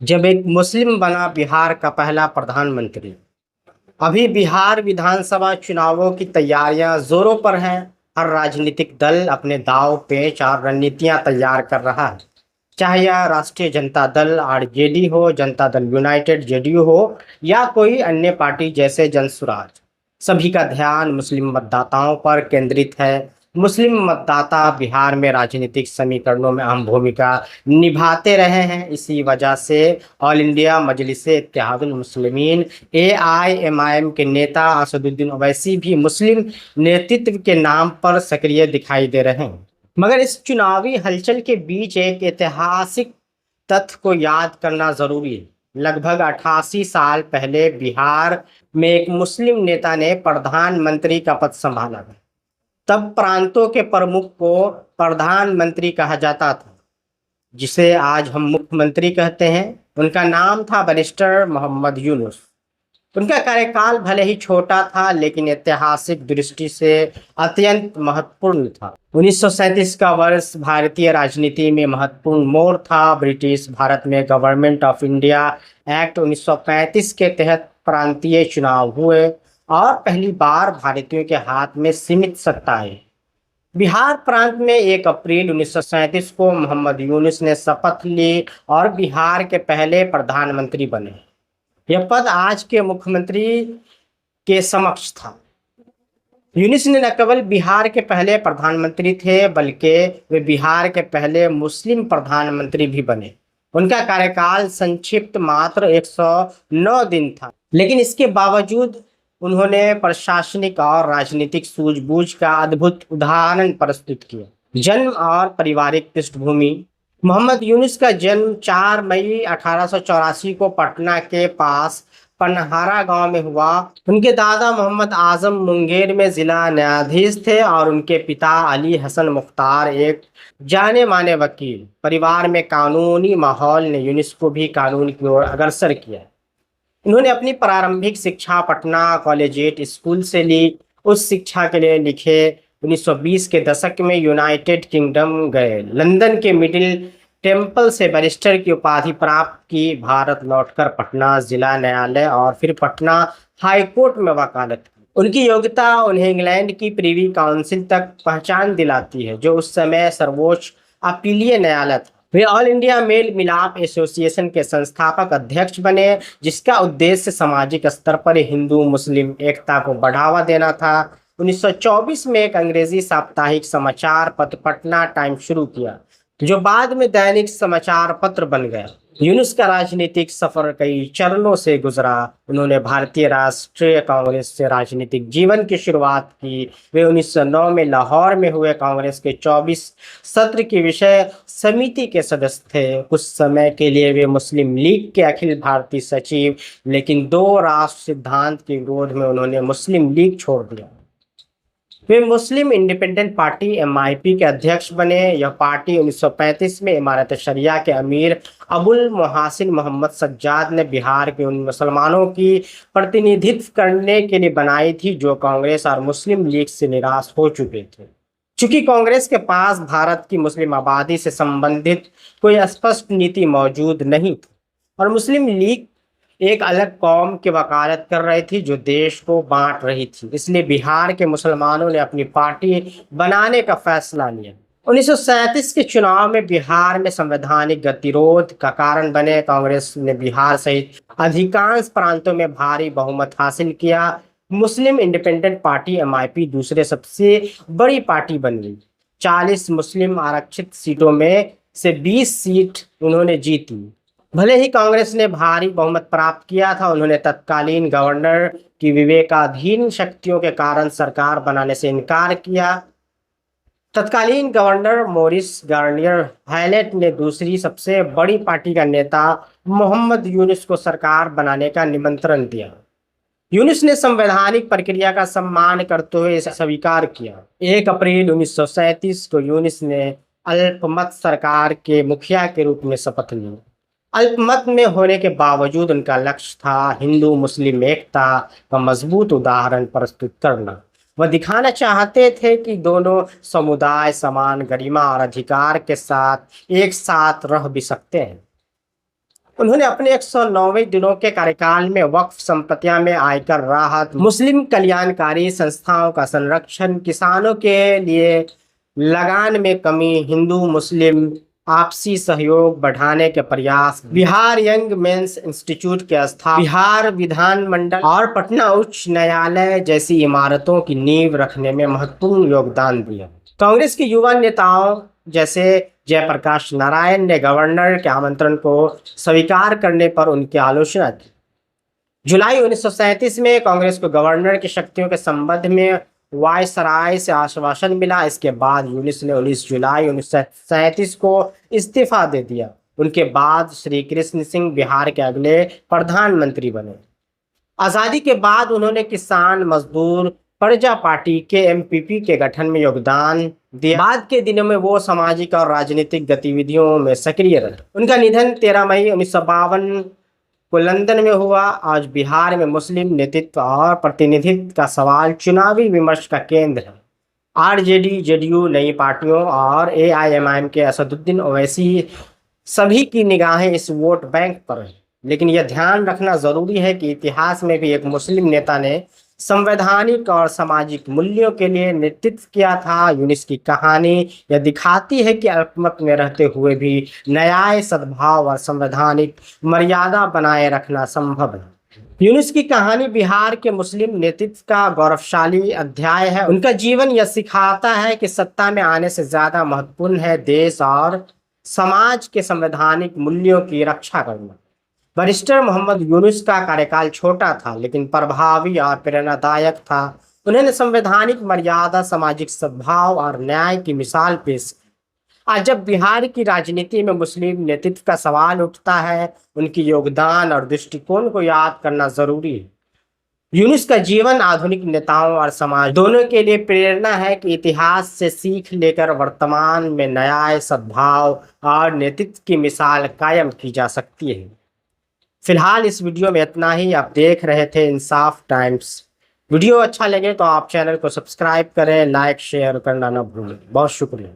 जब एक मुस्लिम बना बिहार का पहला प्रधानमंत्री। अभी बिहार विधानसभा चुनावों की तैयारियां जोरों पर हैं। हर राजनीतिक दल अपने दांव पेच और रणनीतियां तैयार कर रहा है। चाहे यह राष्ट्रीय जनता दल आरजेडी हो, जनता दल यूनाइटेड जेडीयू हो, या कोई अन्य पार्टी जैसे जनसुराज। सभी का ध्यान मुस्लिम मतदाताओं पर केंद्रित है। मुस्लिम मतदाता बिहार में राजनीतिक समीकरणों में अहम भूमिका निभाते रहे हैं। इसी वजह से ऑल इंडिया मजलिस इत्तेहादुल मुस्लिमीन एआईएमआईएम के नेता असदुद्दीन ओवैसी भी मुस्लिम नेतृत्व के नाम पर सक्रिय दिखाई दे रहे हैं। मगर इस चुनावी हलचल के बीच एक ऐतिहासिक तथ्य को याद करना जरूरी है। लगभग 88 साल पहले बिहार में एक मुस्लिम नेता ने प्रधानमंत्री का पद संभाला था। तब प्रांतों के प्रमुख को प्रधानमंत्री कहा जाता था, जिसे आज हम मुख्यमंत्री कहते हैं। उनका नाम था बैरिस्टर मोहम्मद यूनुस। उनका कार्यकाल भले ही छोटा था, लेकिन ऐतिहासिक दृष्टि से अत्यंत महत्वपूर्ण था। 1937 का वर्ष भारतीय राजनीति में महत्वपूर्ण मोड़ था। ब्रिटिश भारत में गवर्नमेंट ऑफ इंडिया एक्ट 1935 के तहत प्रांतीय चुनाव हुए और पहली बार भारतीयों के हाथ में सीमित सत्ता आई। बिहार प्रांत में 1 अप्रैल 1937 को मोहम्मद यूनुस ने शपथ ली और बिहार के पहले प्रधानमंत्री बने। यह पद आज के मुख्यमंत्री के समक्ष था। यूनुस ने न केवल बिहार के पहले प्रधानमंत्री थे, बल्कि वे बिहार के पहले मुस्लिम प्रधानमंत्री भी बने। उनका कार्यकाल संक्षिप्त मात्र 109 दिन था, लेकिन इसके बावजूद उन्होंने प्रशासनिक और राजनीतिक सूझबूझ का अद्भुत उदाहरण प्रस्तुत किया। जन्म और पारिवारिक पृष्ठभूमि। मोहम्मद यूनुस का जन्म 4 मई 1884 को पटना के पास पनहारा गांव में हुआ। उनके दादा मोहम्मद आजम मुंगेर में जिला न्यायाधीश थे और उनके पिता अली हसन मुख्तार एक जाने माने वकील। परिवार में कानूनी माहौल ने यूनुस को भी कानून की ओर अग्रसर किया। उन्होंने अपनी प्रारंभिक शिक्षा पटना कॉलेजिएट स्कूल से ली। उस शिक्षा के लिए लिखे 1920 के दशक में यूनाइटेड किंगडम गए। लंदन के मिडिल टेम्पल से बैरिस्टर की उपाधि प्राप्त की। भारत लौटकर पटना जिला न्यायालय और फिर पटना हाई कोर्ट में वकालत की। उनकी योग्यता उन्हें इंग्लैंड की प्रीवी काउंसिल तक पहचान दिलाती है, जो उस समय सर्वोच्च अपीलीय न्यायालय था। वे ऑल इंडिया मेल मिलाप एसोसिएशन के संस्थापक अध्यक्ष बने, जिसका उद्देश्य सामाजिक स्तर पर हिंदू मुस्लिम एकता को बढ़ावा देना था। 1924 में एक अंग्रेजी साप्ताहिक समाचार पत्र पटना टाइम्स शुरू किया, जो बाद में दैनिक समाचार पत्र बन गया। यूनुस का राजनीतिक सफर कई चरणों से गुजरा। उन्होंने भारतीय राष्ट्रीय कांग्रेस से राजनीतिक जीवन की शुरुआत की। वे 1909 में लाहौर में हुए कांग्रेस के 24 सत्र की विषय समिति के सदस्य थे। कुछ समय के लिए वे मुस्लिम लीग के अखिल भारतीय सचिव, लेकिन 2 राष्ट्र सिद्धांत के विरोध में उन्होंने मुस्लिम लीग छोड़ दिया। वे मुस्लिम इंडिपेंडेंट पार्टी एमआईपी के अध्यक्ष बने। यह पार्टी 1935 में इमारत शरिया के अमीर अबुल मोहसिन मोहम्मद सज्जाद ने बिहार के उन मुसलमानों की प्रतिनिधित्व करने के लिए बनाई थी, जो कांग्रेस और मुस्लिम लीग से निराश हो चुके थे। चूंकि कांग्रेस के पास भारत की मुस्लिम आबादी से संबंधित कोई स्पष्ट नीति मौजूद नहीं थी और मुस्लिम लीग एक अलग कौम की वकालत कर रही थी जो देश को बांट रही थी, इसलिए बिहार के मुसलमानों ने अपनी पार्टी बनाने का फैसला लिया। 1937 के चुनाव में बिहार में संवैधानिक गतिरोध का कारण बने। कांग्रेस ने बिहार सहित अधिकांश प्रांतों में भारी बहुमत हासिल किया। मुस्लिम इंडिपेंडेंट पार्टी एमआईपी दूसरे सबसे बड़ी पार्टी बन गई। 40 मुस्लिम आरक्षित सीटों में से 20 सीट उन्होंने जीती। भले ही कांग्रेस ने भारी बहुमत प्राप्त किया था, उन्होंने तत्कालीन गवर्नर की विवेकाधीन शक्तियों के कारण सरकार बनाने से इनकार किया। तत्कालीन गवर्नर मॉरिस गार्नियर हैलेट ने दूसरी सबसे बड़ी पार्टी का नेता मोहम्मद यूनुस को सरकार बनाने का निमंत्रण दिया। यूनुस ने संवैधानिक प्रक्रिया का सम्मान करते हुए इसे स्वीकार किया। 1 अप्रैल 1937 को यूनुस ने अल्पमत सरकार के मुखिया के रूप में शपथ ली। अल्पमत में होने के बावजूद उनका लक्ष्य था हिंदू मुस्लिम एकता का मजबूत उदाहरण प्रस्तुत करना। वह दिखाना चाहते थे कि दोनों समुदाय समान गरिमा और अधिकार के साथ एक साथ रह भी सकते हैं। उन्होंने अपने 109वें दिनों के कार्यकाल में वक्फ संपत्तियां में आयकर राहत, मुस्लिम कल्याणकारी संस्थाओं का संरक्षण, किसानों के लिए लगान में कमी, हिंदू मुस्लिम आपसी सहयोग बढ़ाने के प्रयास, बिहार यंग मेंस इंस्टीट्यूट के स्थापना, बिहार विधानमंडल और पटना उच्च न्यायालय जैसी इमारतों की नींव रखने में महत्वपूर्ण योगदान दिया। कांग्रेस के युवा नेताओं जैसे जयप्रकाश नारायण ने गवर्नर के आमंत्रण को स्वीकार करने पर उनकी आलोचना की। जुलाई 1937 में कांग्रेस को गवर्नर की शक्तियों के संबंध में वायसराय से आश्वासन मिला। इसके बाद यूनिस ने 19 जुलाई 1937 को इस्तीफा दे दिया। उनके बाद श्री कृष्ण सिंह बिहार के अगले प्रधानमंत्री बने। आज़ादी के बाद उन्होंने किसान मजदूर प्रजा पार्टी के एमपीपी के गठन में योगदान दिया। बाद के दिनों में वो सामाजिक और राजनीतिक गतिविधियों में सक्रिय रहे। उनका निधन 13 मई 1952 को लंदन में हुआ। आज बिहार में मुस्लिम नेतृत्व और प्रतिनिधित्व का सवाल चुनावी विमर्श का केंद्र है। आरजेडी, जेडीयू, नई पार्टियों और एआईएमआईएम के असदुद्दीन ओवैसी सभी की निगाहें इस वोट बैंक पर है। लेकिन यह ध्यान रखना जरूरी है कि इतिहास में भी एक मुस्लिम नेता ने संवैधानिक और सामाजिक मूल्यों के लिए नेतृत्व किया था। यूनिस की कहानी यह दिखाती है कि अल्पमत में रहते हुए भी न्याय, सद्भाव और संवैधानिक मर्यादा बनाए रखना संभव है। यूनिस की कहानी बिहार के मुस्लिम नेतृत्व का गौरवशाली अध्याय है। उनका जीवन यह सिखाता है कि सत्ता में आने से ज्यादा महत्वपूर्ण है देश और समाज के संवैधानिक मूल्यों की रक्षा करना। बैरिस्टर मोहम्मद यूनुस का कार्यकाल छोटा था लेकिन प्रभावी और प्रेरणादायक था। उन्होंने संवैधानिक मर्यादा, सामाजिक सद्भाव और न्याय की मिसाल पेश की। आज जब बिहार की राजनीति में मुस्लिम नेतृत्व का सवाल उठता है, उनकी योगदान और दृष्टिकोण को याद करना जरूरी है। यूनुस का जीवन आधुनिक नेताओं और समाज दोनों के लिए प्रेरणा है कि इतिहास से सीख लेकर वर्तमान में न्याय, सद्भाव और नेतृत्व की मिसाल कायम की जा सकती है। फिलहाल इस वीडियो में इतना ही। आप देख रहे थे इंसाफ टाइम्स। वीडियो अच्छा लगे तो आप चैनल को सब्सक्राइब करें, लाइक शेयर करना न भूलें। बहुत शुक्रिया।